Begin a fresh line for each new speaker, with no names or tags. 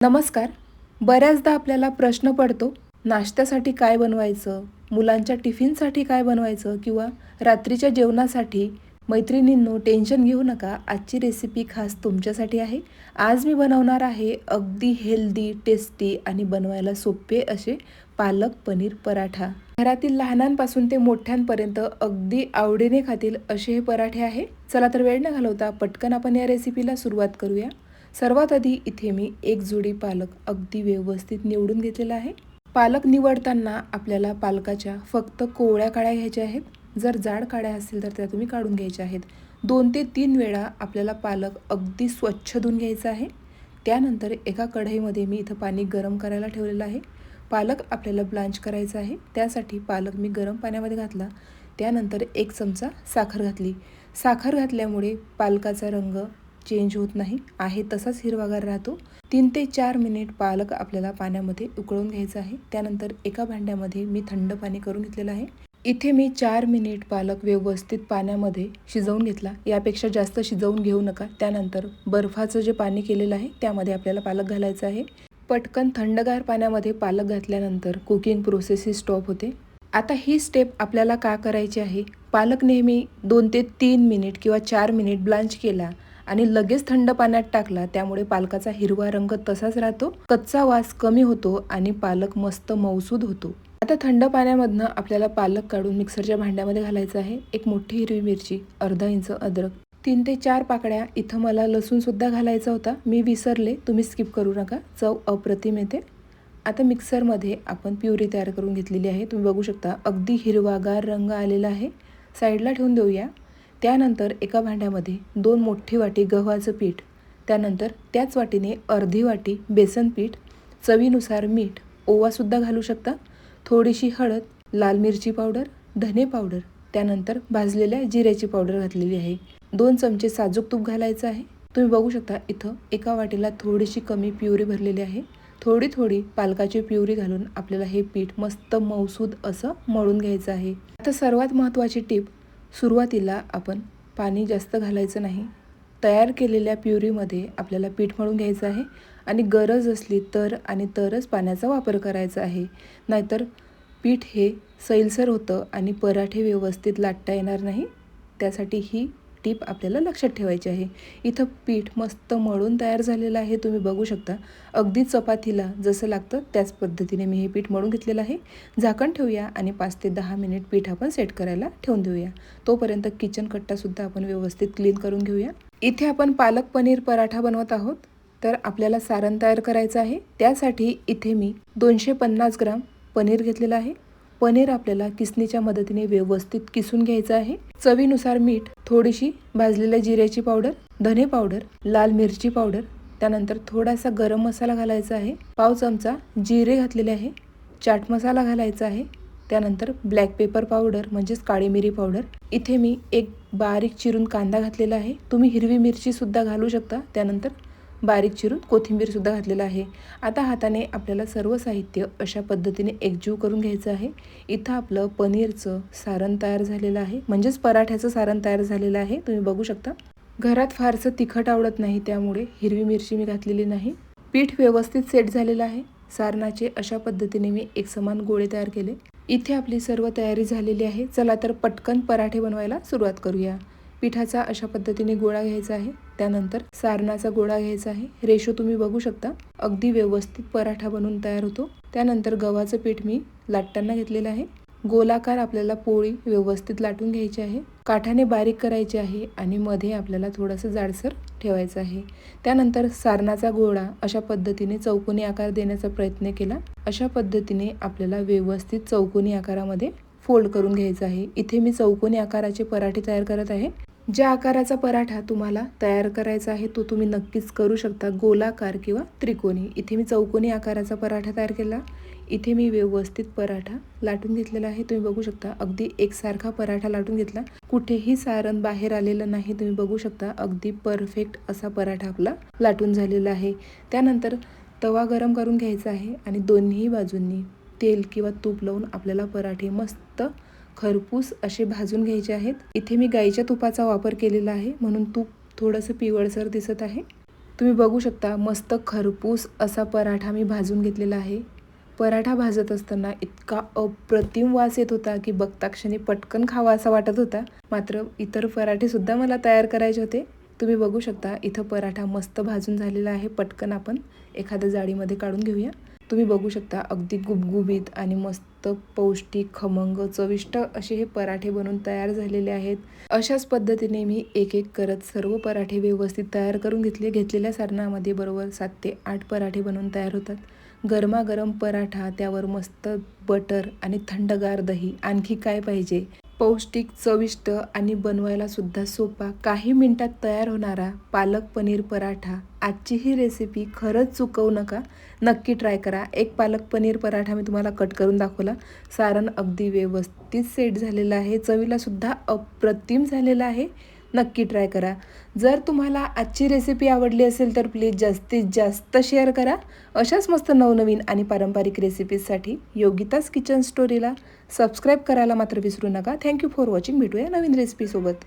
नमस्कार. बऱ्याचदा आपल्याला प्रश्न पडतो, नाश्त्यासाठी काय बनवायचं? मुलांच्या टिफिनसाठी काय बनवायचं? किंवा रात्रीच्या जेवणासाठी? मैत्रिणींनो, टेन्शन घेऊ नका. आजची रेसिपी खास तुमच्यासाठी आहे. आज मी बनवणार आहे अगदी हेल्दी, टेस्टी आणि बनवायला सोपे असे पालक पनीर पराठा. घरातील लहानांपासून ते मोठ्यांपर्यंत अगदी आवडीने खातील असे हे पराठे आहे. चला तर वेळ न घालवता पटकन आपण या रेसिपीला सुरुवात करूया. सर्वात आधी इथे मी एक जोडी पालक अगदी व्यवस्थित निवडून घेतलेला आहे. पालक निवडताना आपल्याला पालकाच्या फक्त कोवळ्या काड्या घ्यायच्या आहेत. जर जाड काड्या असतील तर त्या तुम्ही काढून घ्यायच्या आहेत. 2 ते 3 वेळा आपल्याला पालक अगदी स्वच्छ धुवून घ्यायचा आहे. त्यानंतर एका कढईमध्ये मी इथं पाणी गरम करायला ठेवलेलं आहे. पालक आपल्याला ब्लांच करायचा आहे. त्यासाठी पालक मी गरम पाण्यामध्ये घातला. त्यानंतर 1 चमचा साखर घातली. साखर घातल्यामुळे पालकाचा रंग चेंज होत नाही, आहे तसाच हिरवागार राहतो. 3 ते 4 मिनिट पालक आपल्याला पाण्यामध्ये उकळून घ्यायचा आहे. त्यानंतर एका भांड्यामध्ये मी थंड पाणी करून घेतलेलं आहे. इथे मी 4 मिनिट पालक व्यवस्थित पाण्यामध्ये शिजवून घेतला. यापेक्षा जास्त शिजवून घेऊ नका. त्यानंतर बर्फाचं जे पाणी केलेलं आहे त्यामध्ये आपल्याला पालक घालायचा आहे. पटकन थंडगार पाण्यामध्ये पालक घातल्यानंतर कुकिंग प्रोसेस ही स्टॉप होते. आता ही स्टेप आपल्याला का करायची आहे? पालक नेहमी 2 ते 3 मिनिट किंवा 4 मिनिट ब्लांच केला आणि लगेच थंड पाण्यात टाकला, त्यामुळे पालकाचा हिरवा रंग तसाच राहतो, कच्चा वास कमी होतो आणि पालक मस्त मऊसूद होतो. आता थंड पाण्यामधनं आपल्याला पालक काढून मिक्सरच्या भांड्यामध्ये घालायचं आहे. 1 मोठी हिरवी मिरची, अर्धा इंच अद्रक, 3 ते 4 पाकळ्या. इथं मला लसूण सुद्धा घालायचा होता, मी विसरले, तुम्ही स्किप करू नका, चव अप्रतिम येते. आता मिक्सरमध्ये आपण प्युरी तयार करून घेतलेली आहे. तुम्ही बघू शकता अगदी हिरवागार रंग आलेला आहे. साईडला ठेवून देऊया. त्यानंतर एका भांड्यामध्ये 2 मोठी वाटी गव्हाचं पीठ, त्यानंतर त्याच वाटीने अर्धी वाटी बेसन पीठ, चवीनुसार मीठ, ओवासुद्धा घालू शकता, थोडीशी हळद, लाल मिरची पावडर, धने पावडर, त्यानंतर भाजलेल्या जिऱ्याची पावडर घातलेली आहे. 2 चमचे साजूक तूप घालायचं आहे. तुम्ही बघू शकता इथं एका वाटीला थोडीशी कमी प्युरी भरलेली आहे. थोडी थोडी पालकाची प्युरी घालून आपल्याला हे पीठ मस्त मऊसूद असं मळून घ्यायचं आहे. आता सर्वात महत्त्वाची टिप, सुरुवातीला आपण पाणी जास्त घालायचं नाही. तयार केलेल्या प्युरीमध्ये आपल्याला पीठ मळून घ्यायचं आहे आणि गरज असली तर आणि तरच पाण्याचा वापर करायचा आहे. नाहीतर पीठ हे सैलसर होतं आणि पराठे व्यवस्थित लाटता येणार नाही. त्यासाठी ही टीप आपल्याला लक्षात ठेवायची आहे. इथं पीठ मस्त मळून तयार झालेलं आहे. तुम्ही बघू शकता अगदी चपातीला जसं लागतं त्याच पद्धतीने मी हे पीठ मळून घेतलेलं आहे. झाकण ठेवूया आणि 5 ते 10 मिनिट पीठ आपण सेट करायला ठेवून देऊया. तोपर्यंत किचन कट्टासुद्धा आपण व्यवस्थित क्लीन करून घेऊया. इथे आपण पालक पनीर पराठा बनवत आहोत, तर आपल्याला सारण तयार करायचं आहे. त्यासाठी इथे मी 250 ग्राम पनीर घेतलेलं आहे. पनीर आपल्याला किसणीच्या मदतीने व्यवस्थित किसून घ्यायचं आहे. चवीनुसार मीठ, थोडीशी भाजलेल्या जिऱ्याची पावडर, धने पावडर, लाल मिरची पावडर, त्यानंतर थोडासा गरम मसाला घालायचा आहे. पाव चमचा जिरे घातलेले आहे. चाट मसाला घालायचा आहे. त्यानंतर ब्लॅक पेपर पावडर म्हणजेच काळी मिरी पावडर. इथे मी 1 बारीक चिरून कांदा घातलेला आहे. तुम्ही हिरवी मिरची सुद्धा घालू शकता. त्यानंतर बारीक चिरून कोथिंबीर सुद्धा घातलेला आहे. आता हाताने आपल्याला सर्व साहित्य अशा पद्धतीने एकजीव करून घ्यायचं आहे. इथं आपलं पनीरचं सारण तयार झालेलं आहे, म्हणजेच पराठ्याचं सारण तयार झालेलं आहे. तुम्ही बघू शकता. घरात फारसं तिखट आवडत नाही, त्यामुळे हिरवी मिरची मी घातलेली नाही. पीठ व्यवस्थित सेट झालेलं आहे. सारणाचे अशा पद्धतीने मी एकसमान गोळे तयार केले. इथे आपली सर्व तयारी झालेली आहे. चला तर पटकन पराठे बनवायला सुरुवात करूया. पिठाचा अशा पद्धतीने गोळा घ्यायचा आहे. त्यानंतर सारणाचा गोळा घ्यायचा आहे. रेशो तुम्ही बघू शकता, अगदी व्यवस्थित पराठा बनवून तयार होतो. त्यानंतर गव्हाचं पीठ मी लाटताना घेतलेलं आहे. गोलाकार आपल्याला पोळी व्यवस्थित लाटून घ्यायची आहे. काठाने बारीक करायची आहे आणि मध्ये आपल्याला थोडंसं जाडसर ठेवायचं आहे. त्यानंतर सारणाचा गोळा अशा पद्धतीने चौकोनी आकार देण्याचा प्रयत्न केला. अशा पद्धतीने आपल्याला व्यवस्थित चौकोनी आकारामध्ये फोल्ड करून घ्यायचं आहे. इथे मी चौकोनी आकाराचे पराठे तयार करत आहे. ज्या आकाराचा पराठा तुम्हाला तयार करायचा आहे तो तुम्ही नक्कीच करू शकता, गोलाकार किंवा त्रिकोणी. इथे मी चौकोनी आकाराचा पराठा तयार केला. इथे मी व्यवस्थित पराठा लाटून घेतलेला आहे. तुम्ही बघू शकता अगदी एकसारखा पराठा लाटून घेतला. कुठेही सारण बाहेर आलेलं नाही. तुम्ही बघू शकता अगदी परफेक्ट असा पराठा आपला लाटून झालेला आहे. त्यानंतर तवा गरम करून घ्यायचा आहे आणि दोन्ही बाजूंनी तेल किंवा तूप लावून आपल्याला पराठे मस्त खरपूस असे भाजून घ्यायचे आहेत. इथे मी गाईच्या तुपाचा वापर केलेला आहे, म्हणून तूप थोडंसं पिवळसर दिसत आहे. तुम्ही बघू शकता मस्त खरपूस असा पराठा मी भाजून घेतलेला आहे. पराठा भाजत असताना इतका अप्रतिम वास येत होता की बघता क्षणी पटकन खावा असा वाटत होता. मात्र इतर पराठेसुद्धा मला तयार करायचे होते. तुम्ही बघू शकता इथं पराठा मस्त भाजून झालेला आहे. पटकन आपण एखाद्या जाळीमध्ये काढून घेऊया. तुम्ही बघू शकता अगदी गुबगुबीत आणि मस्त पौष्टिक, खमंग, चविष्ट असे हे पराठे बनून तयार झालेले आहेत. अशाच पद्धतीने मी एक एक करत सर्व पराठे व्यवस्थित तयार करून घेतलेल्या सारणामध्ये बरोबर 7 ते 8 पराठे बनवून तयार होतात. गरमागरम पराठा, त्यावर मस्त बटर आणि थंडगार दही, आणखी काय पाहिजे. पौष्टिक, चविष्ट आणि बनवायला सुद्धा सोपा, काही मिनिटात तयार होणारा पालक पनीर पराठा. आजची ही रेसिपी खरंच चुकवू नका, नक्की ट्राय करा. एक पालक पनीर पराठा मी तुम्हाला कट करून दाखवला. सारण अगदी व्यवस्थित सेट झालेलं आहे, चवीला सुद्धा अप्रतिम झालेलं आहे. नक्की ट्राय करा. जर तुम्हाला आजची रेसिपी आवडली असेल तर प्लीज जास्तीत जास्त शेअर करा. अशाच मस्त नवनवीन आणि पारंपरिक रेसिपीजसाठी योगिताज किचन स्टोरीला सबस्क्राईब करायला मात्र विसरू नका. Thank you for watching. भेटूया नवीन रेसिपीसोबत.